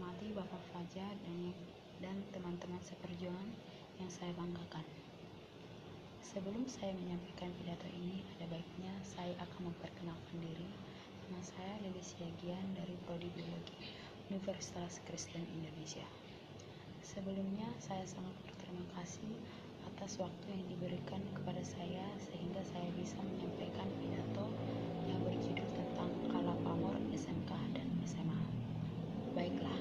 hormati Bapak Fajar dan teman-teman seperjuangan yang saya banggakan. Sebelum saya menyampaikan pidato ini, ada baiknya saya akan memperkenalkan diri. Nama saya Lilis Yagian dari Prodi Biologi Universitas Kristen Indonesia. Sebelumnya, saya sangat berterima kasih atas waktu yang diberikan kepada saya sehingga saya bisa menyampaikan pidato yang berjudul tentang Kala Pamor SMK dan SMA. Baiklah,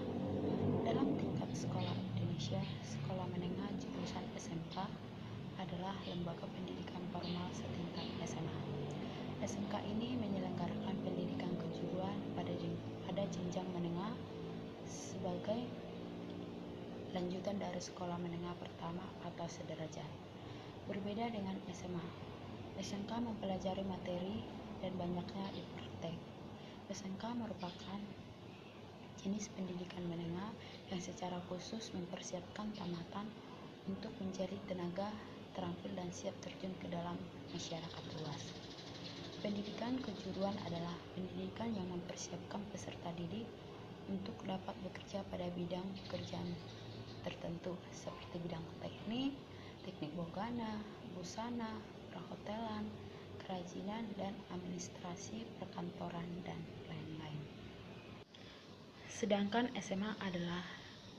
dalam tingkat sekolah Indonesia, sekolah menengah jurusan SMK adalah lembaga pendidikan formal setingkat SMA. SMK ini menyelenggarakan pendidikan kejuruan pada jenjang menengah sebagai lanjutan dari sekolah menengah pertama atau sederajat. Berbeda dengan SMA, SMK mempelajari materi dan banyaknya praktek. SMK merupakan jenis pendidikan menengah yang secara khusus mempersiapkan tamatan untuk menjadi tenaga terampil dan siap terjun ke dalam masyarakat luas. Pendidikan kejuruan adalah pendidikan yang mempersiapkan peserta didik untuk dapat bekerja pada bidang pekerjaan tertentu seperti bidang teknik bogana, busana, perhotelan, kerajinan, dan administrasi perkantoran, dan lain-lain. Sedangkan SMA adalah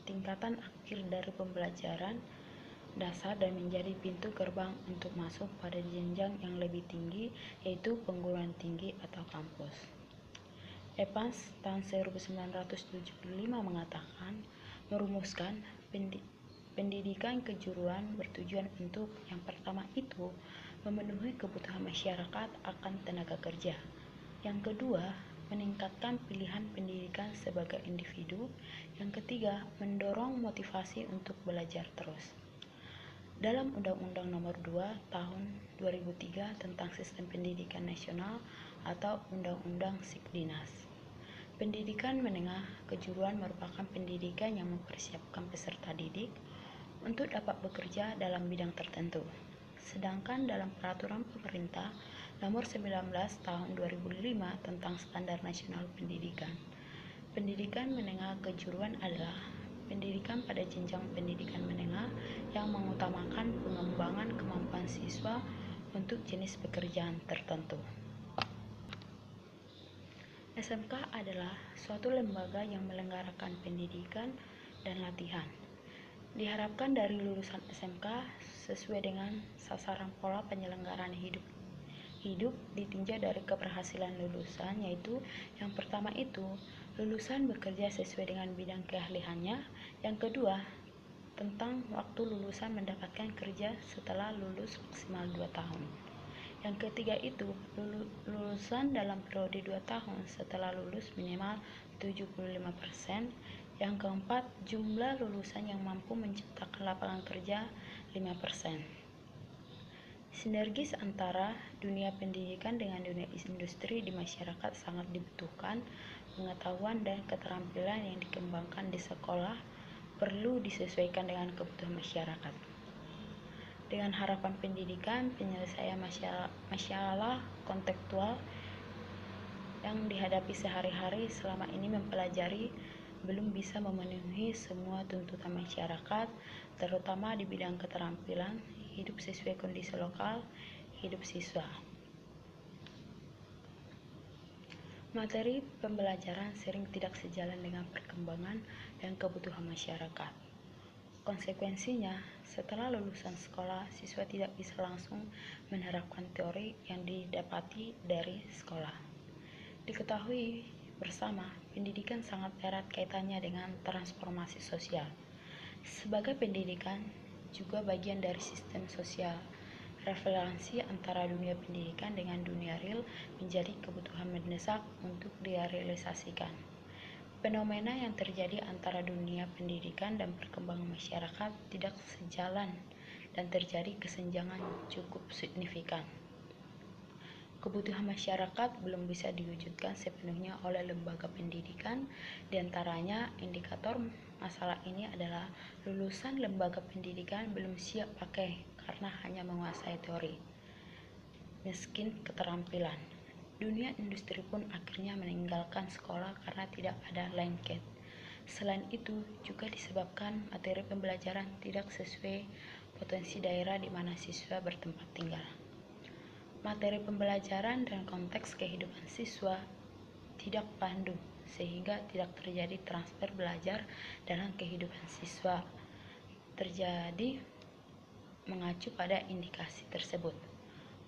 tingkatan akhir dari pembelajaran dasar dan menjadi pintu gerbang untuk masuk pada jenjang yang lebih tinggi, yaitu perguruan tinggi atau kampus. Evans tahun 1975 mengatakan, merumuskan pendidikan kejuruan bertujuan untuk yang pertama itu memenuhi kebutuhan masyarakat akan tenaga kerja. Yang kedua, meningkatkan pilihan pendidikan sebagai individu. Yang ketiga, mendorong motivasi untuk belajar terus. Dalam Undang-Undang Nomor 2 Tahun 2003 tentang Sistem Pendidikan Nasional atau Undang-Undang Sikdinas, pendidikan menengah kejuruan merupakan pendidikan yang mempersiapkan peserta didik untuk dapat bekerja dalam bidang tertentu. Sedangkan dalam Peraturan Pemerintah Nomor 19 Tahun 2005 tentang Standar Nasional Pendidikan, pendidikan menengah kejuruan adalah pendidikan pada jenjang pendidikan menengah yang mengutamakan pengembangan kemampuan siswa untuk jenis pekerjaan tertentu. SMK adalah suatu lembaga yang menyelenggarakan pendidikan dan latihan. Diharapkan dari lulusan SMK sesuai dengan sasaran pola penyelenggaraan hidup ditinjau dari keberhasilan lulusan, yaitu yang pertama itu lulusan bekerja sesuai dengan bidang keahliannya. Yang kedua, tentang waktu lulusan mendapatkan kerja setelah lulus maksimal 2 tahun. Yang ketiga itu lulusan dalam periode 2 tahun setelah lulus minimal 75%. Yang keempat, jumlah lulusan yang mampu menciptakan lapangan kerja 5%. Sinergis antara dunia pendidikan dengan dunia industri di masyarakat sangat dibutuhkan. Pengetahuan dan keterampilan yang dikembangkan di sekolah perlu disesuaikan dengan kebutuhan masyarakat. Dengan harapan pendidikan, penyelesaian masalah kontekstual yang dihadapi sehari-hari selama ini mempelajari belum bisa memenuhi semua tuntutan masyarakat, terutama di bidang keterampilan hidup sesuai kondisi lokal hidup siswa. Materi pembelajaran sering tidak sejalan dengan perkembangan dan kebutuhan masyarakat. Konsekuensinya, setelah lulusan sekolah, siswa tidak bisa langsung menerapkan teori yang didapati dari sekolah. Diketahui bersama, pendidikan sangat erat kaitannya dengan transformasi sosial. Sebagai pendidikan, juga bagian dari sistem sosial. Relevansi antara dunia pendidikan dengan dunia real menjadi kebutuhan mendesak untuk direalisasikan. Fenomena yang terjadi antara dunia pendidikan dan perkembangan masyarakat tidak sejalan dan terjadi kesenjangan cukup signifikan. Kebutuhan masyarakat belum bisa diwujudkan sepenuhnya oleh lembaga pendidikan. Di antaranya, indikator masalah ini adalah lulusan lembaga pendidikan belum siap pakai karena hanya menguasai teori, miskin keterampilan. Dunia industri pun akhirnya meninggalkan sekolah karena tidak ada lengket. Selain itu, juga disebabkan materi pembelajaran tidak sesuai potensi daerah di mana siswa bertempat tinggal. Materi pembelajaran dan konteks kehidupan siswa tidak pandu, sehingga tidak terjadi transfer belajar dalam kehidupan siswa. Terjadi mengacu pada indikasi tersebut.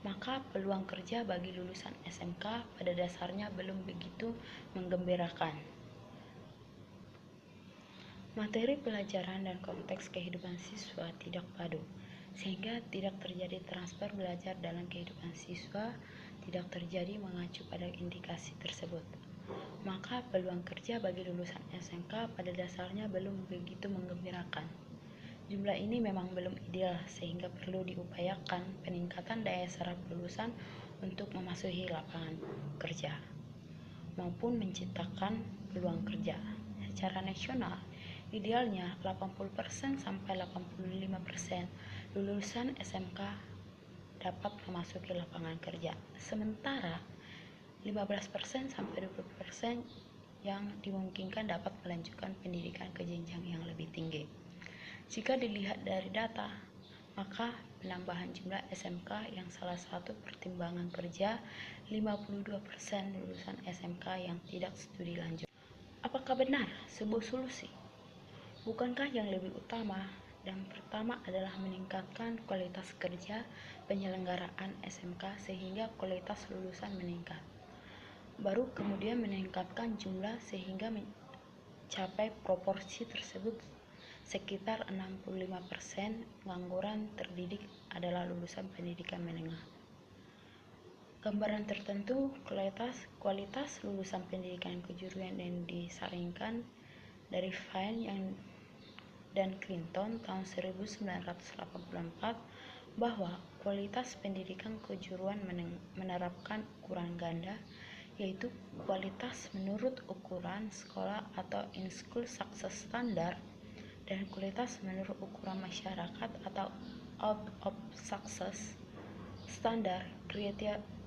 Maka peluang kerja bagi lulusan SMK pada dasarnya belum begitu menggembirakan. Materi pelajaran dan konteks kehidupan siswa tidak padu, sehingga tidak terjadi transfer belajar dalam kehidupan siswa, tidak terjadi mengacu pada indikasi tersebut. Maka peluang kerja bagi lulusan SMK pada dasarnya belum begitu menggembirakan. Jumlah ini memang belum ideal, sehingga perlu diupayakan peningkatan daya serap lulusan untuk memasuki lapangan kerja maupun menciptakan peluang kerja. Secara nasional, idealnya 80% sampai 85% lulusan SMK dapat memasuki lapangan kerja. Sementara 15% sampai 20% yang dimungkinkan dapat melanjutkan pendidikan ke jenjang yang lebih tinggi. Jika dilihat dari data, maka penambahan jumlah SMK yang salah satu pertimbangan kerja 52% lulusan SMK yang tidak studi lanjut. Apakah benar sebuah solusi? Bukankah yang lebih utama dan pertama adalah meningkatkan kualitas kerja penyelenggaraan SMK sehingga kualitas lulusan meningkat. Baru kemudian meningkatkan jumlah sehingga mencapai proporsi tersebut. Sekitar 65% pengangguran terdidik adalah lulusan pendidikan menengah. Gambaran tertentu kualitas lulusan pendidikan kejuruan yang disaringkan dari Fine dan Clinton tahun 1984 bahwa kualitas pendidikan kejuruan menerapkan ukuran ganda, yaitu kualitas menurut ukuran sekolah atau in-school success standard dan kualitas menurut ukuran masyarakat atau out of success standar.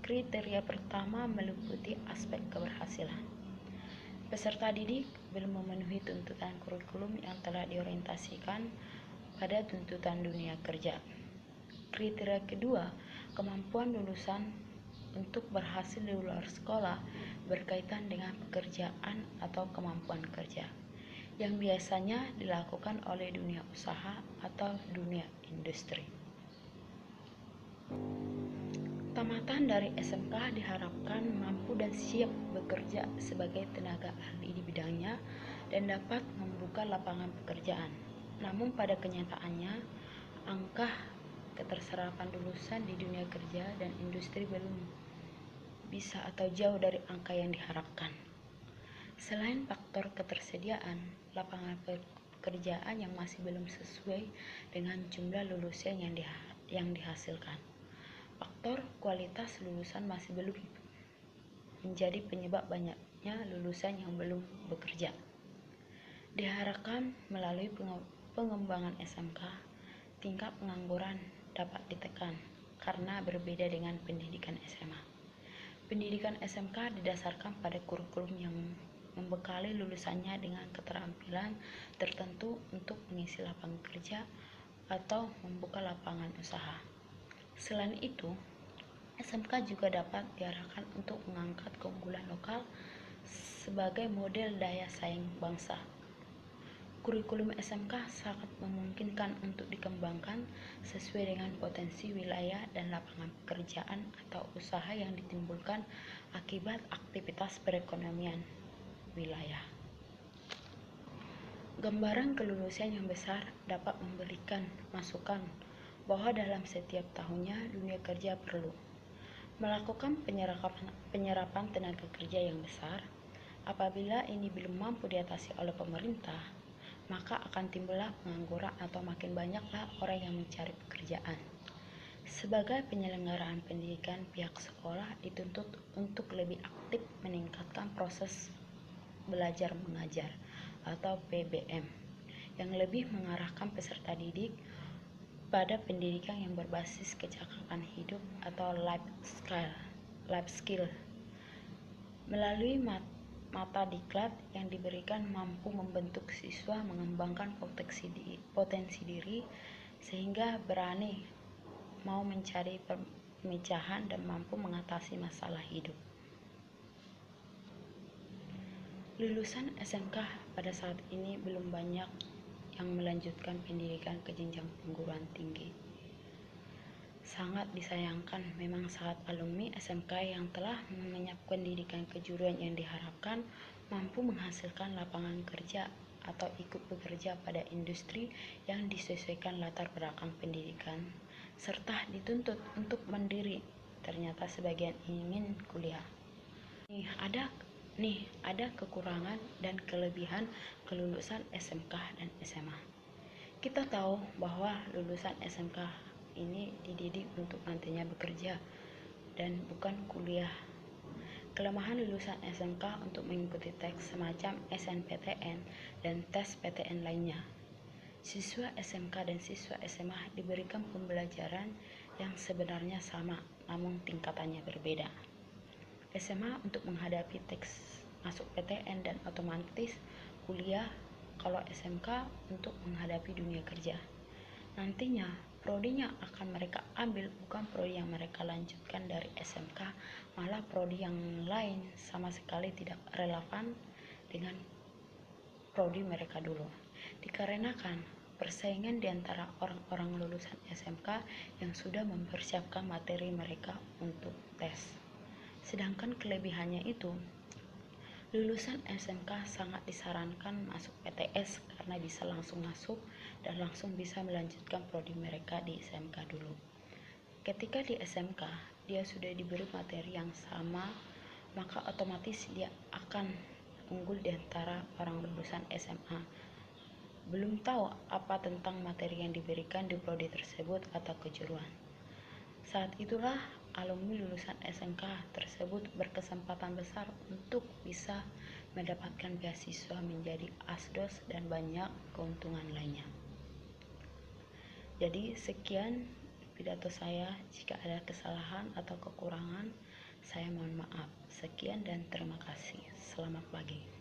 Kriteria pertama meliputi aspek keberhasilan. Peserta didik belum memenuhi tuntutan kurikulum yang telah diorientasikan pada tuntutan dunia kerja. Kriteria kedua, kemampuan lulusan untuk berhasil di luar sekolah berkaitan dengan pekerjaan atau kemampuan kerja yang biasanya dilakukan oleh dunia usaha atau dunia industri. Tamatan dari SMK diharapkan mampu dan siap bekerja sebagai tenaga ahli di bidangnya dan dapat membuka lapangan pekerjaan. Namun pada kenyataannya, angka keterserapan lulusan di dunia kerja dan industri belum bisa atau jauh dari angka yang diharapkan. Selain faktor ketersediaan lapangan pekerjaan yang masih belum sesuai dengan jumlah lulusan yang dihasilkan, faktor kualitas lulusan masih belum menjadi penyebab banyaknya lulusan yang belum bekerja. Diharapkan melalui pengembangan SMK, tingkat pengangguran dapat ditekan karena berbeda dengan pendidikan SMA. Pendidikan SMK didasarkan pada kurikulum yang membekali lulusannya dengan keterampilan tertentu untuk mengisi lapangan kerja atau membuka lapangan usaha. Selain itu, SMK juga dapat diarahkan untuk mengangkat keunggulan lokal sebagai model daya saing bangsa. Kurikulum SMK sangat memungkinkan untuk dikembangkan sesuai dengan potensi wilayah dan lapangan pekerjaan atau usaha yang ditimbulkan akibat aktivitas perekonomian wilayah. Gambaran kelulusan yang besar dapat memberikan masukan bahwa dalam setiap tahunnya dunia kerja perlu melakukan penyerapan tenaga kerja yang besar. Apabila ini belum mampu diatasi oleh pemerintah, maka akan timbullah pengangguran atau makin banyaklah orang yang mencari pekerjaan. Sebagai penyelenggaraan pendidikan, pihak sekolah dituntut untuk lebih aktif meningkatkan proses belajar mengajar atau PBM yang lebih mengarahkan peserta didik pada pendidikan yang berbasis kecakapan hidup atau life skill melalui mata diklat yang diberikan mampu membentuk siswa mengembangkan potensi diri sehingga berani mau mencari pemecahan dan mampu mengatasi masalah hidup. Lulusan SMK pada saat ini belum banyak yang melanjutkan pendidikan ke jenjang perguruan tinggi. Sangat disayangkan memang saat alumni SMK yang telah mengenyam pendidikan kejuruan yang diharapkan mampu menghasilkan lapangan kerja atau ikut bekerja pada industri yang disesuaikan latar belakang pendidikan, serta dituntut untuk mandiri. Ternyata sebagian ingin kuliah. Ada kekurangan dan kelebihan kelulusan SMK dan SMA. Kita tahu bahwa lulusan SMK ini dididik untuk nantinya bekerja dan bukan kuliah. Kelemahan lulusan SMK untuk mengikuti tes semacam SNPTN dan tes PTN lainnya. Siswa SMK dan siswa SMA diberikan pembelajaran yang sebenarnya sama, namun tingkatannya berbeda. SMA untuk menghadapi tes masuk PTN dan otomatis kuliah, kalau SMK untuk menghadapi dunia kerja. Nantinya prodi yang akan mereka ambil bukan prodi yang mereka lanjutkan dari SMK, malah prodi yang lain sama sekali tidak relevan dengan prodi mereka dulu. Dikarenakan persaingan di antara orang-orang lulusan SMK yang sudah mempersiapkan materi mereka untuk tes. Sedangkan kelebihannya itu, lulusan SMK sangat disarankan masuk PTS karena bisa langsung masuk dan langsung bisa melanjutkan prodi mereka di SMK dulu. Ketika di SMK dia sudah diberi materi yang sama, maka otomatis dia akan unggul di antara orang lulusan SMA. Belum tahu apa tentang materi yang diberikan di prodi tersebut atau kejuruan. Saat itulah alumni lulusan SMK tersebut berkesempatan besar untuk bisa mendapatkan beasiswa menjadi asdos dan banyak keuntungan lainnya. Jadi sekian pidato saya. Jika ada kesalahan atau kekurangan, saya mohon maaf. Sekian dan terima kasih. Selamat pagi.